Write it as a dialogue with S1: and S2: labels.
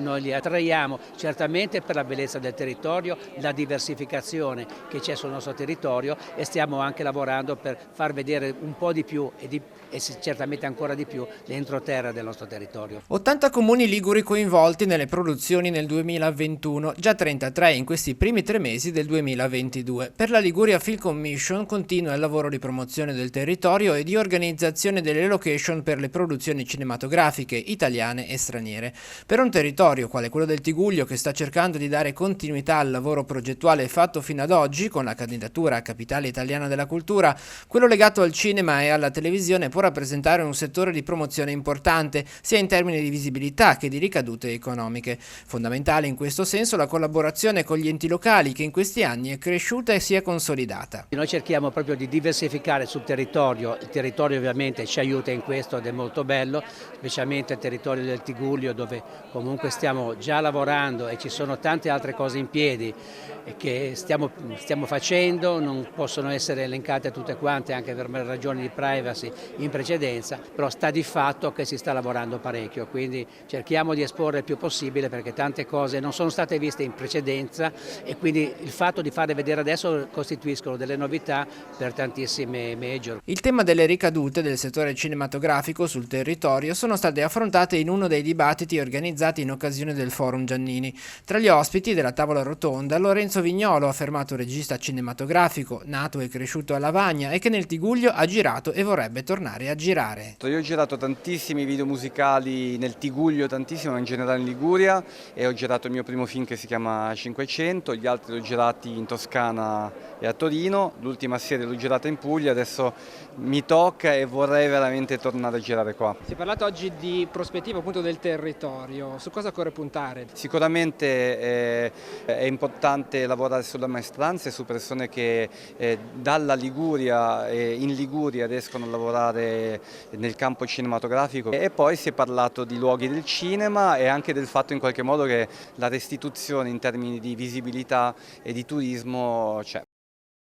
S1: noi li attraiamo certamente per la bellezza del territorio, la diversificazione che c'è sul nostro territorio, e stiamo anche lavorando per far vedere un po' di più e certamente ancora di più l'entroterra del nostro territorio.
S2: 80 comuni liguri coinvolti nelle produzioni nel 2021, già 33 in questi primi 3 mesi del 2022. Per la Liguria Film Commission continua il lavoro di promozione del territorio e di organizzazione delle location per le produzioni cinematografiche italiane e straniere. Per un territorio quale quello del Tigullio, che sta cercando di dare continuità al lavoro progettuale fatto fino ad oggi con la candidatura a Capitale Italiana della Cultura, quello legato al cinema e alla televisione può rappresentare un settore di promozione importante, sia in termini di visibilità che di ricadute economiche. Fondamentale in questo senso la collaborazione con gli enti locali, che in questi anni è cresciuta e si è consolidata.
S1: Noi cerchiamo proprio di diversificare sul territorio, il territorio ovviamente ci aiuta in questo ed è molto bello, specialmente il territorio del Tigullio, dove comunque stiamo già lavorando e ci sono tante altre cose in piedi che stiamo facendo, non possono essere elencate tutte quante anche per ragioni di privacy in precedenza, però sta di fatto che si sta lavorando parecchio, quindi cerchiamo di esporre il più possibile perché tante cose non sono state viste in precedenza e quindi il fatto di farle vedere adesso costituiscono delle novità per tantissime major.
S2: Il tema delle ricadute del settore cinematografico sul territorio sono state affrontate in uno dei dibattiti organizzati in occasione del Forum Giannini. Tra gli ospiti della tavola rotonda, Lorenzo Vignolo, affermato regista cinematografico, nato e cresciuto a Lavagna e che nel Tigullio ha girato e vorrebbe tornare a girare.
S3: Io ho girato tantissimi video musicali nel Tigullio, tantissimo, ma in generale in Liguria, e ho girato il mio primo film che si chiama 500, gli altri li ho girati in Toscana e a Torino, l'ultima serie l'ho girata in Puglia, adesso mi tocca e vorrei veramente tornare a girare qua.
S4: Si è parlato oggi di prospettiva appunto del territorio, su cosa occorre puntare?
S3: Sicuramente è importante lavorare sulla maestranza e su persone che dalla Liguria e in Liguria riescono a lavorare nel campo cinematografico, e poi si è parlato di luoghi del cinema e anche del fatto in qualche modo che la restituzione in termini di visibilità e di turismo c'è.